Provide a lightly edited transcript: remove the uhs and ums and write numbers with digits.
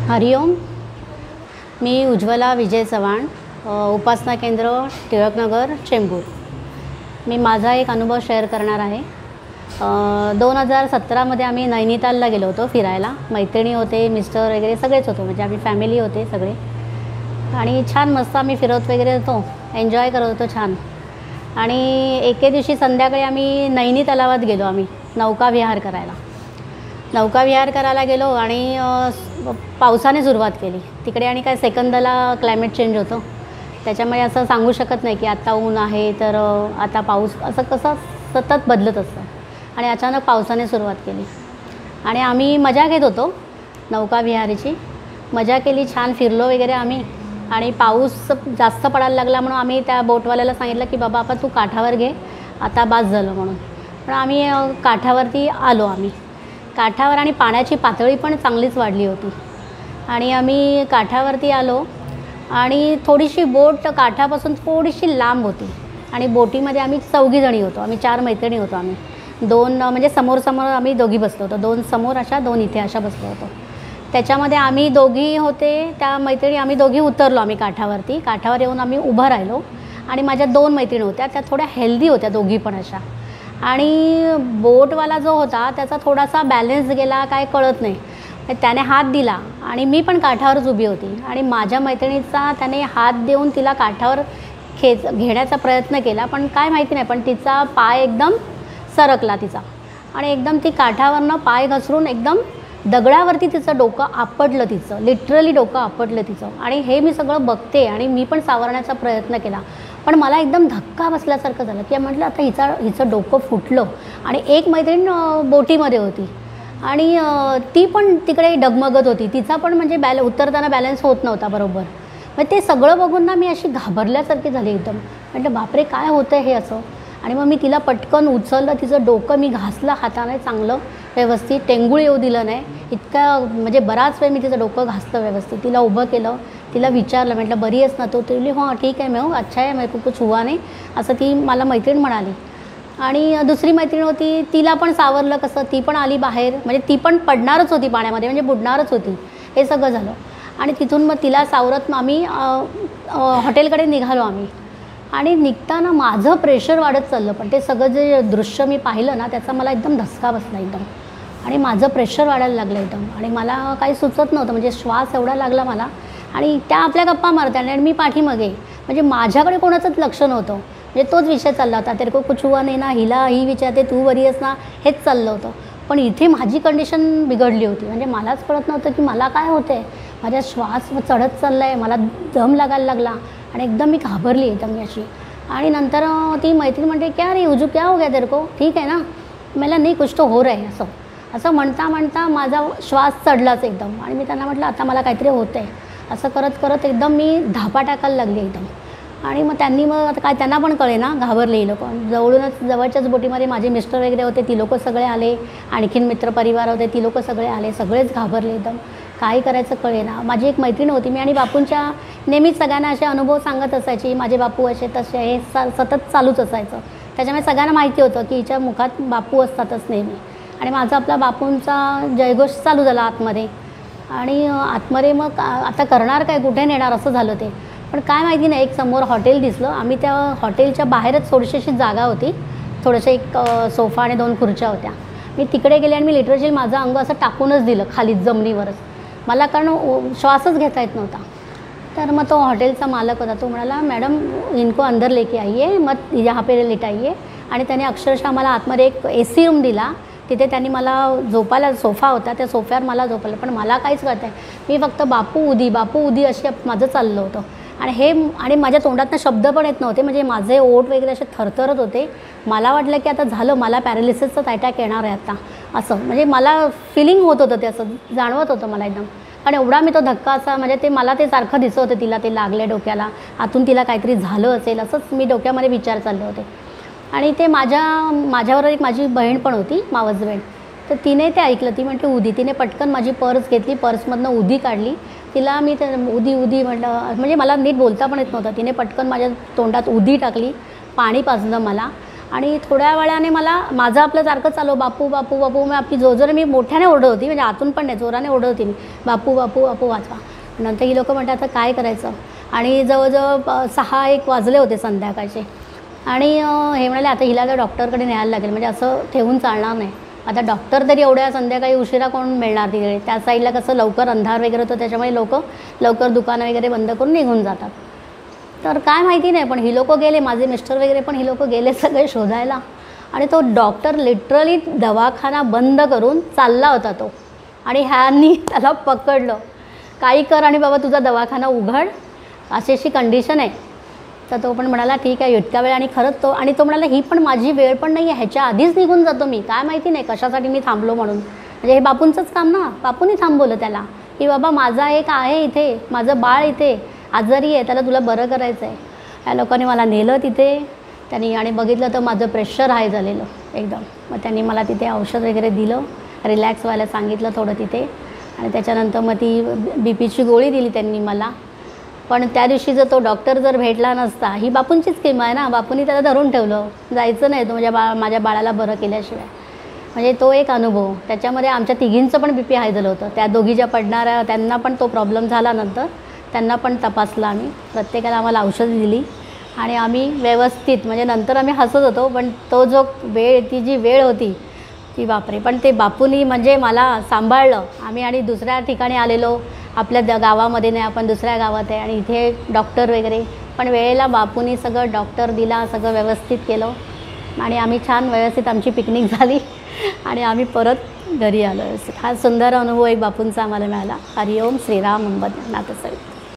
हरिओम. मी उज्ज्वला विजय चव्हाण, उपासना केंद्र टिळकनगर चेंबूर. मी माझा एक अनुभव शेअर करणार आहे. 2017मध्ये आम्ही नैनितालला गेलो होतो फिरायला. मैत्रिणी होते, मिस्टर वगैरे सगळेच होतो, म्हणजे आम्ही फॅमिली होते सगळे. आणि छान मस्त आम्ही फिरत वगैरे होतो, एन्जॉय करत होतो छान. आणि एके दिवशी संध्याकाळी आम्ही नैनी तलावात गेलो. आम्ही नौका विहार करायला गेलो आणि पावसाने सुरुवात केली तिकडे. आणि काय सेकंदाला क्लायमेट चेंज होतं, त्याच्यामुळे असं सांगू शकत नाही की आता ऊन आहे तर आता पाऊस, असं कसं सतत बदलत असतं. आणि अचानक पावसाने सुरुवात केली आणि आम्ही मजा घेत होतो, नौका विहारीची मजा केली, छान फिरलो वगैरे आम्ही. आणि पाऊस जास्त पडायला लागला म्हणून आम्ही त्या बोटवाल्याला सांगितलं की बाबा आपण तू काठावर घे, आता बास झालं म्हणून. पण आम्ही काठावरती आलो. आम्ही काठावर आणि पाण्याची पातळी पण चांगलीच वाढली होती. आणि आम्ही काठावरती आलो आणि थोडीशी बोट काठापासून थोडीशी लांब होती. आणि बोटीमध्ये आम्ही 4 जणी होतो. आम्ही 4 मैत्रिणी होतो. आम्ही 2 म्हणजे समोर आम्ही दोघी बसलो होतो, 2 समोर अशा 2 इथे अशा बसलो होतो. त्याच्यामध्ये आम्ही दोघी होते, त्या मैत्रिणी आम्ही दोघी उतरलो. आम्ही काठावर येऊन आम्ही उभं राहिलो. आणि माझ्या 2 मैत्रिणी होत्या, त्या थोड्या हेल्दी होत्या दोघी पण अशा. आणि बोटवाला जो होता त्याचा थोडासा बॅलन्स गेला, काय कळत नाही. त्याने हात दिला आणि मी पण काठावरच उभी होती. आणि माझ्या मैत्रिणीचा त्याने हात देऊन तिला काठावर घेण्याचा प्रयत्न केला, पण काय माहिती नाही, पण तिचा पाय एकदम सरकला तिचा. आणि एकदम ती काठावरनं पाय घसरून एकदम दगडावरती तिचं डोकं आपटलं, तिचं लिटरली डोकं आपटलं तिचं. आणि हे मी सगळं बघते आणि मी पण सावरण्याचा प्रयत्न केला, पण मला एकदम धक्का बसल्यासारखं झालं की म्हटलं आता हिचं डोकं फुटलं. आणि एक मैत्रीण बोटीमध्ये होती आणि ती पण तिकडे डगमगत होती, तिचा पण म्हणजे उतरताना बॅलन्स होत नव्हता बरोबर. मग ते सगळं बघून ना मी अशी घाबरल्यासारखी झाली एकदम. म्हटलं बापरे काय होतं हे असं. आणि मग मी तिला पटकन उचललं, तिचं डोकं मी घासलं हाताने चांगलं व्यवस्थित, टेंगूळ येऊ दिलं नाही इतका, म्हणजे बराच वेळ मी तिचं डोकं घासलं व्यवस्थित. तिला उभं केलं, तिला विचारलं, म्हटलं बरी आहेस ना तू. ती बोलली हां ठीक आहे, मैं अच्छा आहे, मैं कुछ हुआ नाही, असं ती मला मैत्रीण म्हणाली. आणि दुसरी मैत्रीण होती, तिला पण सावरलं कसं, ती पण आली बाहेर, म्हणजे ती पण पडणारच होती पाण्यामध्ये, म्हणजे बुडणारच होती. हे सगळं झालं. आणि तिथून मग तिला सावरत आम्ही हॉटेलकडे निघालो आम्ही. आणि निघताना माझं प्रेशर वाढत चाललं, पण ते सगळं जे दृश्य मी पाहिलं ना त्याचा मला एकदम धसका बसला एकदम. आणि माझं प्रेशर वाढायला लागलं एकदम. आणि मला काही सुचत नव्हतं, म्हणजे श्वास एवढा लागला मला. आणि त्या आपल्या गप्पा मारत्या आणि मी पाठीमागे, म्हणजे माझ्याकडे कोणाचंच लक्ष नव्हतं. म्हणजे तोच विषय चालला होता, तेरे को कुछ हुआ नाही ना, ही विचारते तू बरी आहेस ना, हेच चाललं होतं. पण इथे माझी कंडिशन बिघडली होती, म्हणजे मलाच कळत नव्हतं की मला काय होतं आहे. माझ्या श्वास चढत चालला आहे, मला दम लागायला लागला आणि एकदम मी घाबरली एकदम मी अशी. आणि नंतर ती मैत्रीण म्हणते क्या रे उजू क्या हो गया तेरे को, ठीक आहे ना. मला नाही कुछ तो हो रहा है असं म्हणता माझा श्वास चढलाच एकदम. आणि मी त्यांना म्हटलं आता मला काहीतरी होतं आहे. असं करत एकदम मी धापा टाकायला लागली एकदम. आणि मग त्यांनी आता काय त्यांना पण कळे ना, घाबरले लोक. जवळच्याच बोटीमध्ये माझे मिस्टर वगैरे होते, ती लोक सगळे आले. आणखीन मित्रपरिवार होते, ती लोक सगळे आले. सगळेच घाबरले एकदम, काय करायचं कळे ना. माझी एक मैत्रीण होती, मी आणि बापूंच्या नेहमीच सगळ्यांना असे अनुभव सांगत असायची, माझे बापू असे तसे, हे सतत चालूच असायचं. त्याच्यामुळे सगळ्यांना माहिती होतं की हिच्या मुखात बापू असतातच नेहमी. आणि माझा आपला बापूंचा जयघोष चालू झाला आतमध्ये. आणि आतमध्ये मग आता करणार काय, कुठे नेणार असं झालं ते. पण काय माहिती नाही, एक समोर हॉटेल दिसलं. आम्ही त्या हॉटेलच्या बाहेरच थोडीशी अशी जागा होती, थोडंसं एक सोफा आणि 2 खुर्च्या होत्या. मी तिकडे गेले आणि मी लिटरली माझं अंग असं टाकूनच दिलं खाली जमिनीवरच, मला कारण श्वासच घेता येत नव्हता. तर मग तो हॉटेलचा मालक होता, तो म्हणाला मॅडम इनको अंदर लेके आइए, मत यहाँ पे लिटाइए. आणि त्याने अक्षरशः मला आतमध्ये एक AC रूम दिला. तिथे त्यांनी मला झोपायला सोफा होता, त्या सोफ्यावर मला झोपवलं. पण मला काहीच कळत नाही, मी फक्त बापू उदी असे माझं चाललं होतं. आणि माझ्या तोंडातनं शब्द पण येत नव्हते, म्हणजे माझे ओठ वगैरे असे थरथरत होते. मला वाटलं की आता झालं, मला पॅरालिसिसचा अटॅक येणार आहे आता असं, म्हणजे मला फिलिंग होत होतं, ते असं जाणवत होतं मला एकदम. आणि एवढा मी तो धक्का असा, म्हणजे ते मला ते सारखं दिसत होतं, तिला ते लागले डोक्याला, आतून तिला काहीतरी झालं असेल असंच मी डोक्यामध्ये विचार चालले होते. आणि ते माझ्यावर एक माझी बहीण पण होती, मावस बहीण. तर तिने ते ऐकलं, ती म्हटली उदी. तिने पटकन माझी पर्स घेतली, पर्समधनं उदी काढली. तिला मी ते उदी म्हटलं, म्हणजे मला नीट बोलता पण येत नव्हतं. तिने पटकन माझ्या तोंडात उदी टाकली, पाणी पाजलं मला. आणि थोड्या वेळाने मला माझं आपलं सारखं चालू, बापू बापू बापू. मग आपली जोर मी मोठ्याने ओरडत होती, म्हणजे आतून पण नाही, जोराने ओरडत होती मी, बापू बापू बापू वाचवा. नंतर ही लोकं म्हणतात आता काय करायचं. आणि जवळजवळ 6-1 वाजले होते संध्याकाळचे. आणि हे म्हणाले आता हिला तर डॉक्टरकडे न्यायला लागेल, म्हणजे असं ठेवून चालणार नाही. आता डॉक्टर तरी एवढ्या संध्याकाळी उशिरा कोण मिळणार तिकडे. त्या साईडला कसं लवकर अंधार वगैरे होतं, त्याच्यामुळे लवकर दुकानं वगैरे बंद करून निघून जातात. तर काय माहिती नाही, पण ही लोकं गेले, माझे मिस्टर वगैरे पण ही लोकं गेले सगळे शोधायला. आणि तो डॉक्टर लिटरली दवाखाना बंद करून चालला होता तो. आणि ह्यांनी त्याला पकडलं, काही कर आणि बाबा तुझा दवाखाना उघड, अशी अशी कंडिशन आहे. तर तो पण म्हणाला ठीक आहे इतका वेळ. आणि खरंच तो म्हणाला ही पण माझी वेळ पण नाही आहे, ह्याच्या आधीच निघून जातो मी. काय माहिती नाही कशासाठी मी थांबलो म्हणून. म्हणजे हे बापूंचंच काम ना, बापूंनी थांबवलं त्याला की बाबा माझा एक आहे इथे, माझं बाळ इथे आजारी आहे, त्याला तुला बरं करायचं आहे. या लोकांनी मला नेलं तिथे त्यांनी आणि बघितलं तर माझं प्रेशर हाय झालेलं एकदम. मग त्यांनी मला तिथे औषध वगैरे दिलं, रिलॅक्स व्हायला सांगितलं थोडं तिथे. आणि त्याच्यानंतर मग ती बीपीची गोळी दिली त्यांनी मला. पण त्या दिवशी जर तो डॉक्टर जर भेटला नसता, ही बापूंचीच स्कीम आहे ना, बापूंनी त्याला धरून ठेवलं, जायचं नाही तो माझ्या बाळाला बरं केल्याशिवाय. म्हणजे तो एक अनुभव. त्याच्यामध्ये आमच्या तिघींचं पण बीपी हाय झालं होतं. त्या दोघी ज्या पडणाऱ्या त्यांना पण तो प्रॉब्लेम झाला. नंतर त्यांना पण तपासलं आम्ही, प्रत्येकाला आम्हाला औषधं दिली आणि आम्ही व्यवस्थित, म्हणजे नंतर आम्ही हसत होतो, पण तो जो ती जी वेळ होती ती बापरे. पण ते बापूंनी म्हणजे मला सांभाळलं. आम्ही आणि दुसऱ्या ठिकाणी आलेलो, आपल्या गावामध्ये नाही, आपण दुसऱ्या गावात आहे आणि इथे डॉक्टर वगैरे, पण वेळेला बापूंनी सगळं डॉक्टर दिला, सगळं व्यवस्थित केलं आणि आम्ही छान व्यवस्थित आमची पिकनिक झाली आणि आम्ही परत घरी आलो. हा सुंदर अनुभव एक बापूंचा आम्हाला मिळाला. हरिओम श्रीराम अंबद नाथ सवित.